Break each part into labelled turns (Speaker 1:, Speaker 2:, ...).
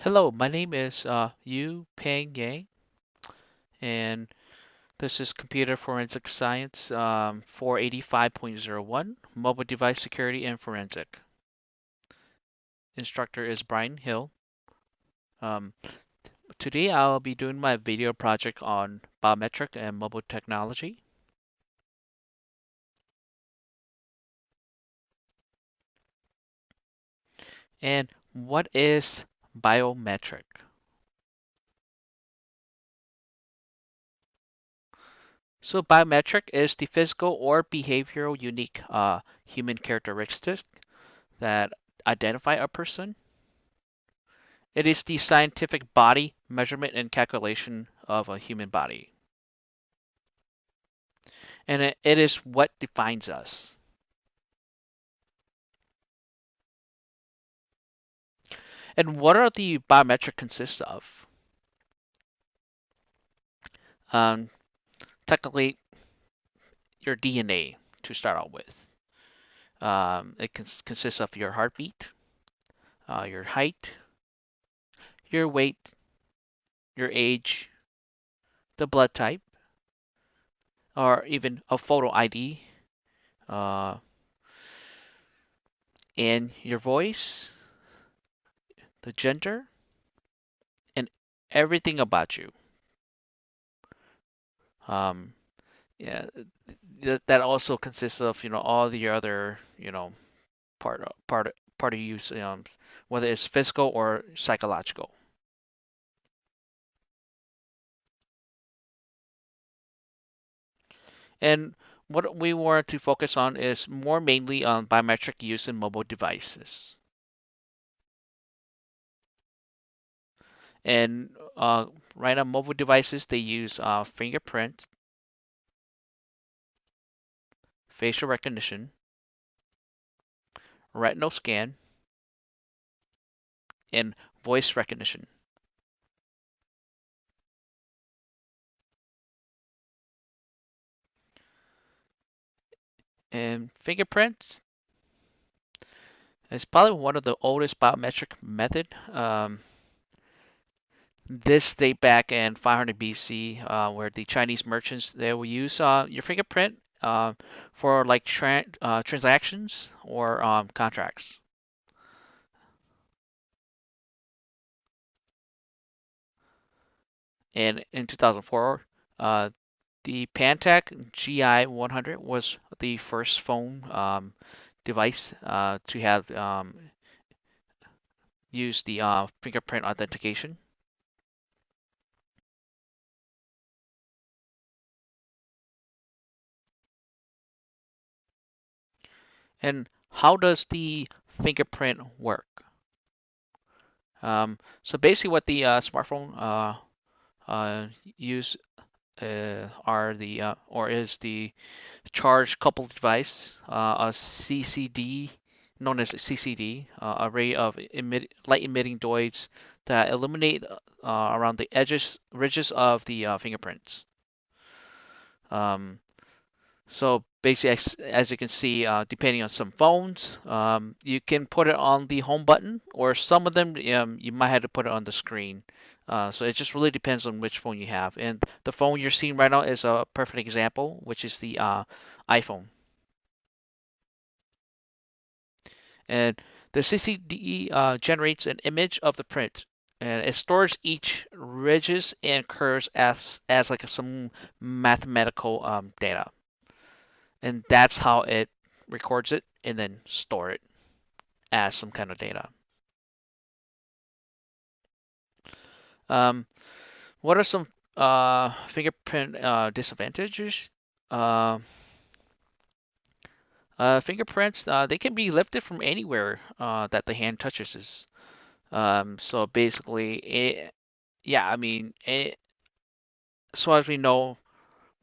Speaker 1: Hello, my name is Yu Peng Yang, and this is Computer Forensic Science 485.01, Mobile Device Security and Forensic. Instructor is Brian Hill. Um, Today I'll be doing my video project on biometric and mobile technology. And what is biometric? So biometric is the physical or behavioral unique human characteristic that identify a person. It is the scientific body measurement and calculation of a human body. And it is what defines us. And what are the biometric consists of? Um, Technically, your DNA to start out with. It consists of your heartbeat, your height, your weight, your age, the blood type, or even a photo ID, uh, and your voice, the gender, and everything about you. Um, yeah, that also consists of all the other part of use, whether it's physical or psychological. And what we want to focus on is more mainly on biometric use in mobile devices. And right now, mobile devices they use fingerprint, facial recognition, retinal scan, and voice recognition. And fingerprint is probably one of the oldest biometric method. This date back in 500 BC, where the Chinese merchants they will use your fingerprint for like transactions or contracts. And in 2004, the Pantech GI 100 was the first phone device to have used the fingerprint authentication. And how does the fingerprint work? So basically, what the smartphone use are the or is the charge coupled device, a CCD, known as CCD, array of light emitting diodes that illuminate around the ridges of the fingerprints. Um, So basically, as you can see, depending on some phones, you can put it on the home button, or some of them you might have to put it on the screen. So it just really depends on which phone you have. And the phone you're seeing right now is a perfect example, which is the iPhone. And the CCD generates an image of the print, and it stores each ridges and curves as like some mathematical data. And that's how it records it and then store it as some kind of data. Um, what are some fingerprint disadvantages? Uh, Fingerprints they can be lifted from anywhere that the hand touches. So basically, yeah, I mean, so as we know,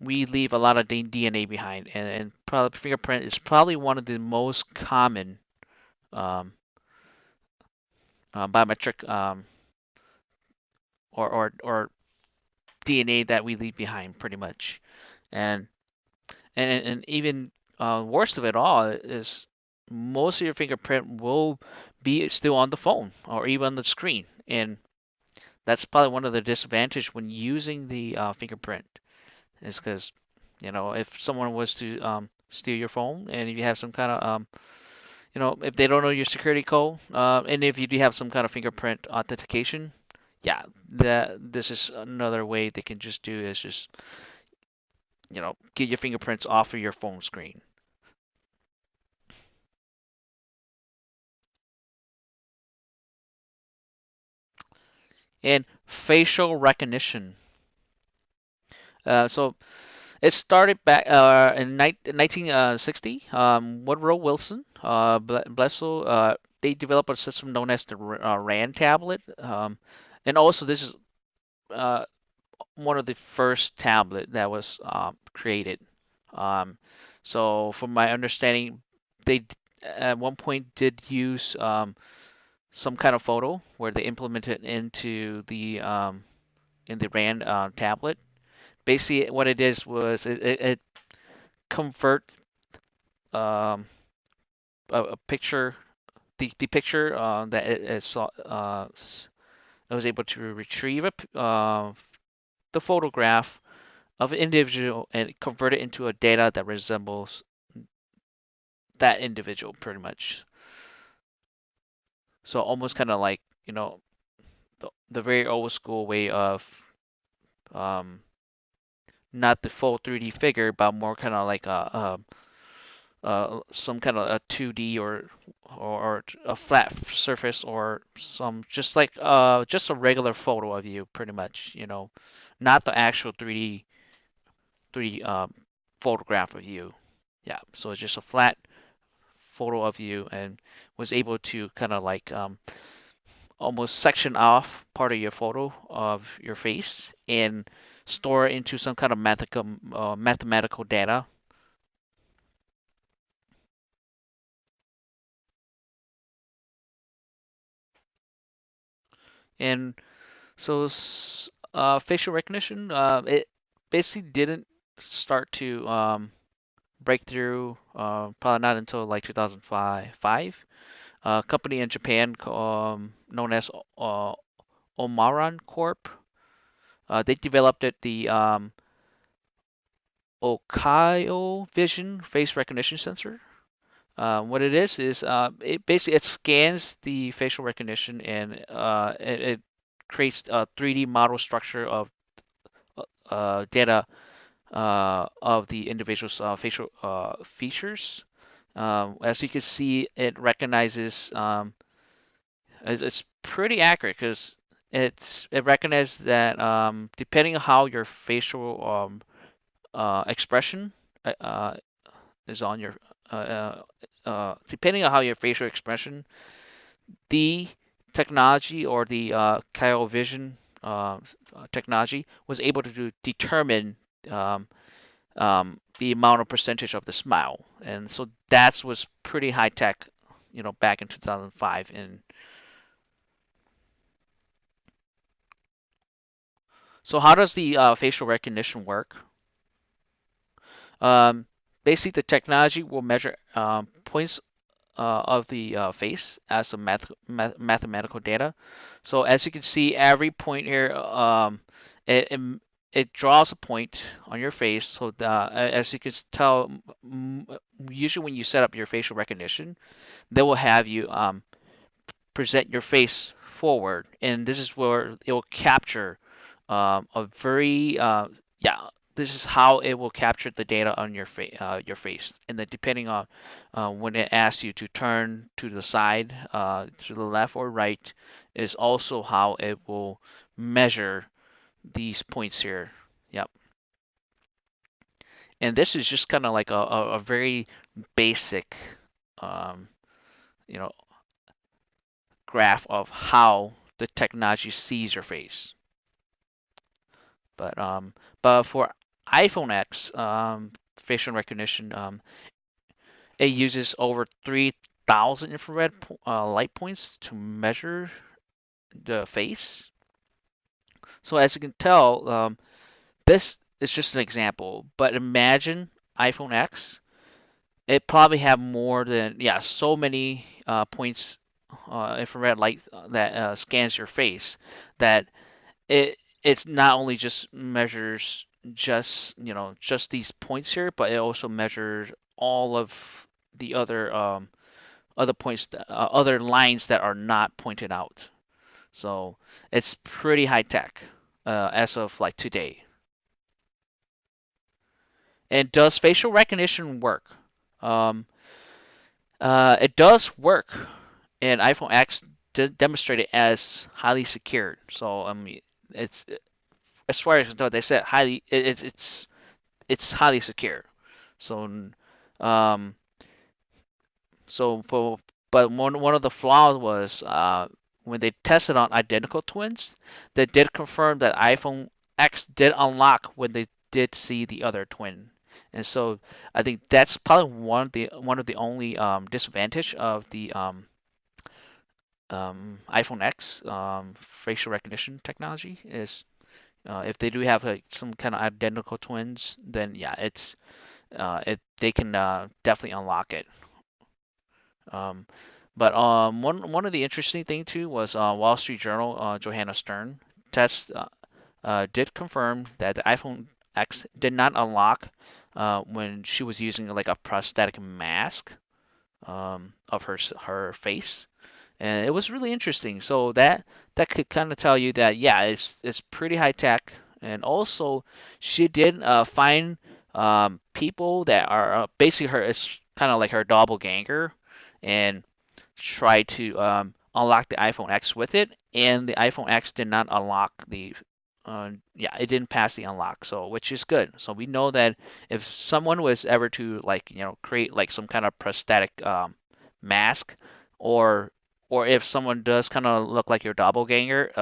Speaker 1: we leave a lot of DNA behind, and probably fingerprint is probably one of the most common um, biometric or DNA that we leave behind, pretty much. And and even worst of it all is most of your fingerprint will be still on the phone or even on the screen. And That's probably one of the disadvantages when using the fingerprint, is because, if someone was to steal your phone, and if you have some kind of if they don't know your security code, and if you do have some kind of fingerprint authentication, yeah, this is another way they can just do is just get your fingerprints off of your phone screen. And facial recognition. So it started back in 1960. Woodrow Wilson, Blessel, they developed a system known as the RAND tablet. And also, this is uh, one of the first tablet that was created. Um, so, from my understanding, they at one point did use some kind of photo where they implemented into the in the RAND tablet. Basically, what it is was it convert um, a picture, the picture that it saw, it was able to retrieve the photograph of an individual and convert it into a data that resembles that individual pretty much. So almost kind of like, the very old school way of um, not the full 3D figure, but more kind of like some kind of a 2D or a flat surface or some just a regular photo of you pretty much, not the actual 3D photograph of you. Yeah, so it's just a flat photo of you and was able to kind of like almost section off part of your photo of your face and store it into some kind of mathematical data. And so facial recognition, it basically didn't start to break through probably not until like 2005. A company in Japan known as Omaran Corp. They developed the Okayo Vision face recognition sensor. What it is it basically it scans the facial recognition and it creates a 3D model structure of data of the individual's facial features. As you can see, it recognizes it's pretty accurate because it recognizes that depending on how your facial expression uh, is on your depending on how your facial expression, the technology or the Vision technology was able to determine um, the amount of percentage of the smile, and so that was pretty high tech, back in 2005. And so, how does the facial recognition work? Um, Basically, the technology will measure points of the face as some mathematical data. So as you can see, every point here, it draws a point on your face. So as you can tell, usually when you set up your facial recognition, they will have you present your face forward, and this is where it will capture a very yeah. This is how it will capture the data on your face, and then depending on when it asks you to turn to the side, to the left or right, is also how it will measure these points here. Yep. And this is just kind of like a very basic, um, you know, graph of how the technology sees your face. But for iPhone X, facial recognition, it uses over 3,000 infrared light points to measure the face. So as you can tell, this is just an example. But imagine iPhone X. It probably have more than so many points infrared light that scans your face that it's not only just measures just these points here, but it also measures all of the other points, other lines that are not pointed out. So it's pretty high tech as of like today. And does facial recognition work? Um, it does work, and iPhone X demonstrated as highly secured. So I mean, it's as far as they said highly, it's highly secure. So um, so for but one of the flaws was when they tested on identical twins, they did confirm that iPhone X did unlock when they did see the other twin. And so I think that's probably one of the only disadvantage of the iPhone X facial recognition technology is if they do have like some kind of identical twins, then yeah, they can definitely unlock it. Um, but one of the interesting thing too was Wall Street Journal Johanna Stern test did confirm that the iPhone X did not unlock when she was using like a prosthetic mask of her face, and it was really interesting. So that could kind of tell you that yeah, it's pretty high tech, and also she did find people that are basically her. It's kind of like her doppelganger, and try to unlock the iPhone X with it, and the iPhone X did not unlock yeah, it didn't pass the unlock, so which is good. So we know that if someone was ever to like create like some kind of prosthetic mask, or if someone does kind of look like your doppelganger,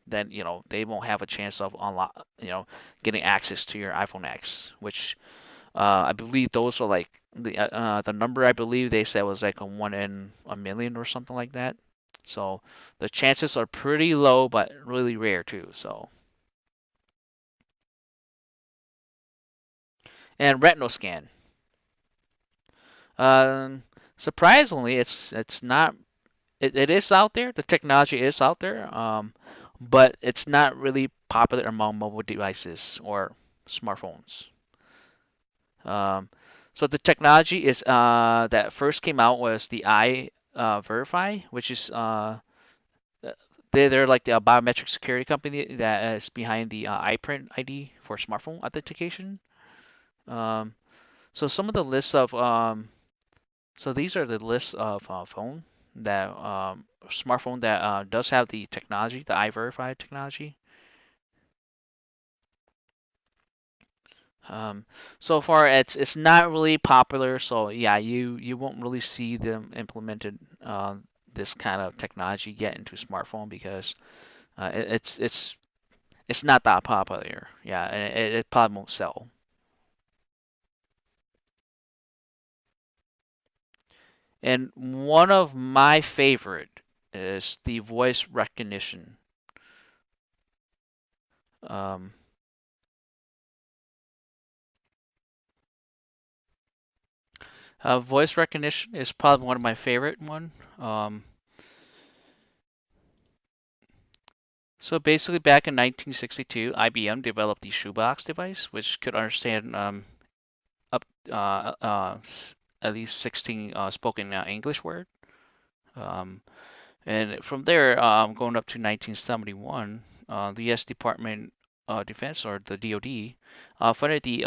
Speaker 1: then they won't have a chance of unlock getting access to your iPhone X, which I believe those are like the number I believe they said was like a 1 in 1 million or something like that. So the chances are pretty low, but really rare too. So and retinal scan. Um, Surprisingly, it's not. It is out there. The technology is out there. But it's not really popular among mobile devices or smartphones. Um, so the technology is that first came out was the Eye Verify, which is they're like the biometric security company that is behind the iPrint ID for smartphone authentication. Um, so some of the lists of so these are the lists of phone that smartphone that does have the technology, the Eye Verify technology. Um, so far, it's not really popular. So yeah, you won't really see them implemented this kind of technology yet into smartphone because it's not that popular. Yeah, and it probably won't sell. And one of my favorite is the voice recognition. Um, Voice recognition is probably one of my favorite one. Um, so basically, back in 1962, IBM developed the shoebox device, which could understand up at least 16 spoken English word. Um, and from there, going up to 1971, the U.S. Department of Defense, or the DoD, funded the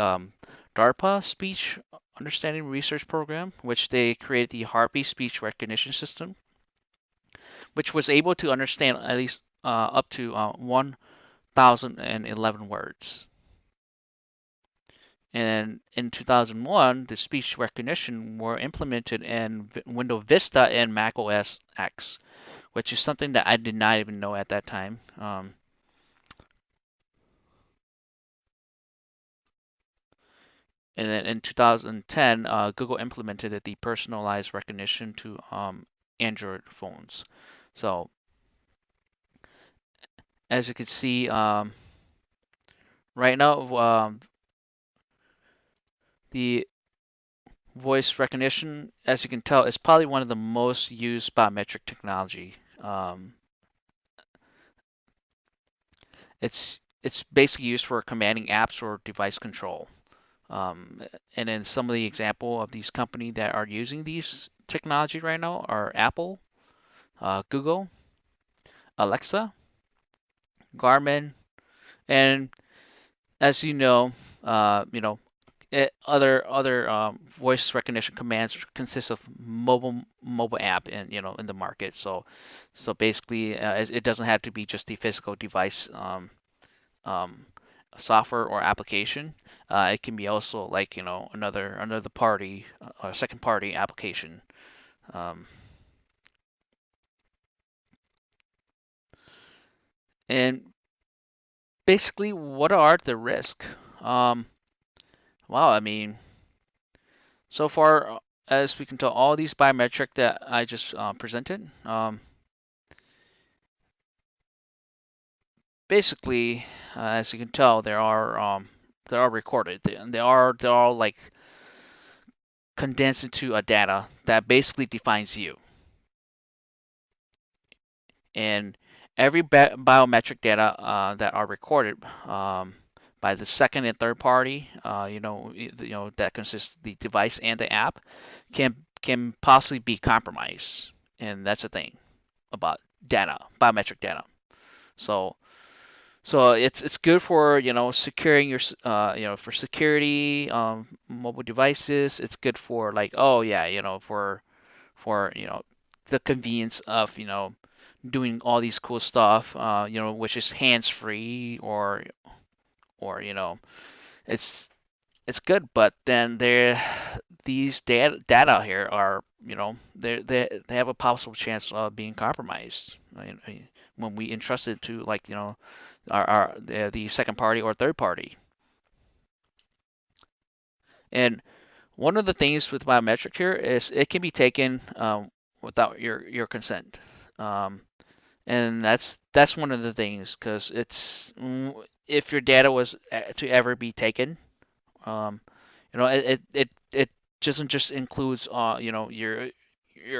Speaker 1: DARPA Speech Understanding Research Program, which they created the heartbeat speech recognition system, which was able to understand at least up to 1,011 words. And in 2001, the speech recognition were implemented in Windows Vista and Mac OS X, which is something that I did not even know at that time. And then in 2010, Google implemented the personalized recognition to Android phones. So as you can see, right now, the voice recognition, as you can tell, is probably one of the most used biometric technology. It's basically used for commanding apps or device control. Um, and then some of the example of these companies that are using these technology right now are Apple, Google, Alexa, Garmin, and as you know, other voice recognition commands consist of mobile app and in the market. So basically, it doesn't have to be just the physical device um, software or application. It can be also like another party or second party application. Um, and basically, what are the risks? Um, wow, I mean, so far, as we can tell, all these biometric that I just presented, basically, as you can tell, they are recorded. They are like condensed into a data that basically defines you. And every biometric data that are recorded by the second and third party, that consists of the device and the app, can possibly be compromised. And that's the thing about data, biometric data. So it's good for securing your for security mobile devices. It's good for like, oh yeah, for the convenience of doing all these cool stuff, which is hands free, or it's it's good. But then these data here are they have a possible chance of being compromised when we entrust it to like the second party or third party. And one of the things with biometric here is it can be taken without your consent. Um, and that's one of the things because if your data was to ever be taken, um, it doesn't just includes your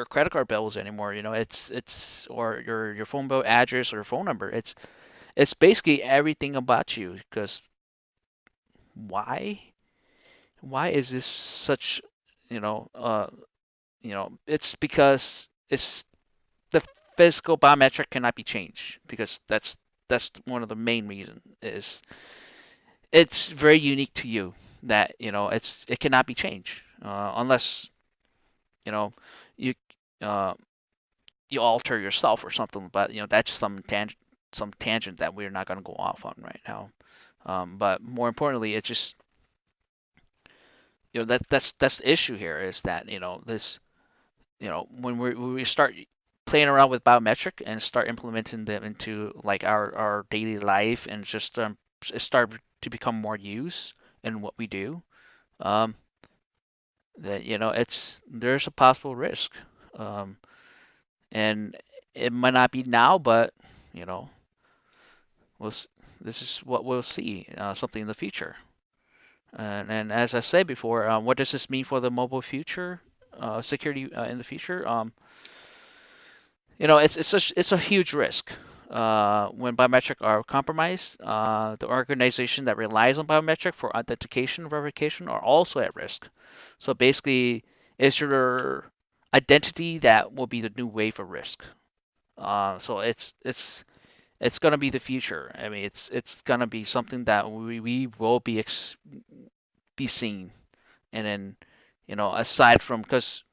Speaker 1: credit card bills anymore. It's or your phone bill address or phone number. It's basically everything about you. Because why why is this such you know it's because it's the physical biometric cannot be changed, because that's one of the main reasons is it's very unique to you, that it cannot be changed unless you know you uh, you alter yourself or something. But that's some tangent that we're not going to go off on right now. But more importantly, it's just that's the issue here, is that this when we start playing around with biometric and start implementing them into like our daily life, and just start to become more used in what we do, um, that there's a possible risk, um, and it might not be now, but you know we'll this is what we'll see, something in the future. And as I said before, what does this mean for the mobile future, security in the future? It's a huge risk. When biometric are compromised, the organization that relies on biometric for authentication and verification are also at risk. So basically, it's your identity that will be the new wave of risk. So it's gonna be the future. I mean, it's gonna be something that we will be seeing. And then aside from, because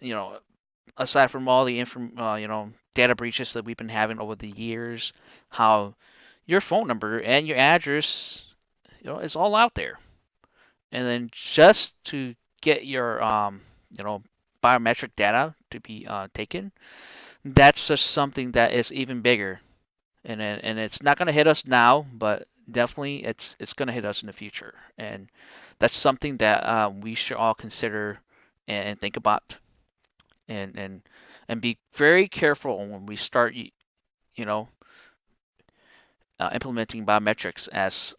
Speaker 1: you know aside from all the data breaches that we've been having over the years, how your phone number and your address, is all out there. And then just to get your biometric data to be taken, that's just something that is even bigger. And it's not going to hit us now, but definitely it's going to hit us in the future. And that's something that we should all consider and think about, and and be very careful when we start know implementing biometrics as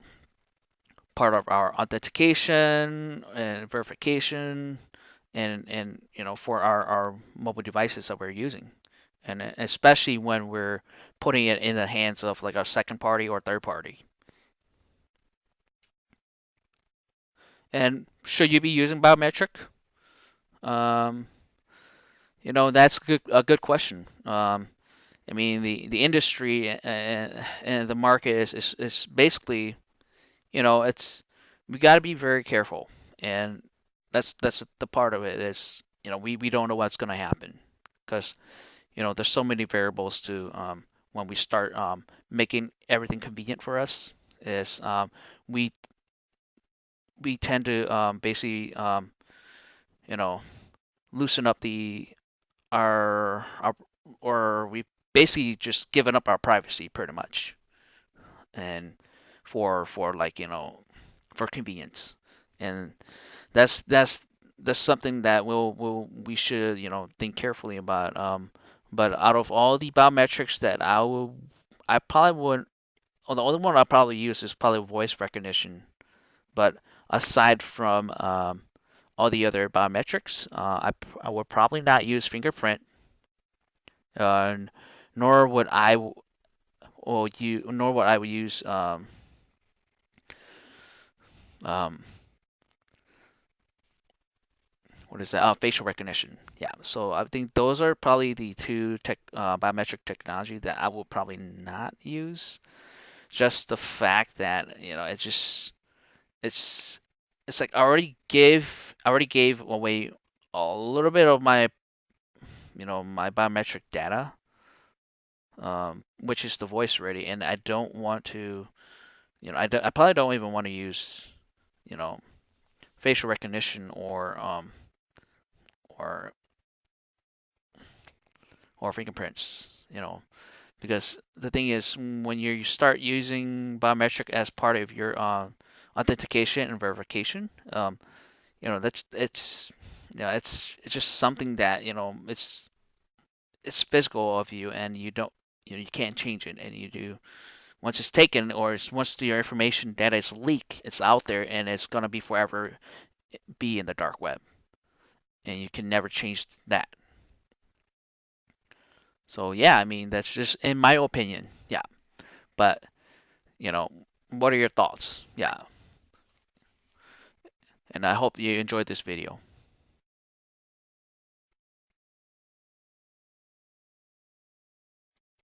Speaker 1: part of our authentication and verification, and for our mobile devices that we're using. and especially when we're putting it in the hands of like a second party or third party. And should you be using biometric? Um, that's a good question. I mean, the industry and the market is basically, it's we got to be very careful, and that's the part of it is, we don't know what's going to happen because there's so many variables to when we start making everything convenient for us is we we tend to basically you know loosen up our or we basically just given up our privacy pretty much, and for like for convenience, and that's something that we should think carefully about. But out of all the biometrics that I probably would, well, the only one I probably use is probably voice recognition. But aside from all the other biometrics, I would probably not use fingerprint, uh, nor would I or you nor would I use um, what is that? Facial recognition. Yeah. So I think those are probably the two biometric technology that I will probably not use. Just the fact that it's it's like I already gave away a little bit of my biometric data, which is the voice already, and I don't want to, I probably don't even want to use, you know, facial recognition or or fingerprints, because the thing is when you start using biometric as part of your authentication and verification, that's it's just something that it's physical of you, and you don't you can't change it, and you do once it's taken or once your information data is leaked, it's out there and it's gonna be forever be in the dark web, and you can never change that. So yeah, I mean that's just in my opinion. Yeah, but you know, what are your thoughts? Yeah, and I hope you enjoyed this video.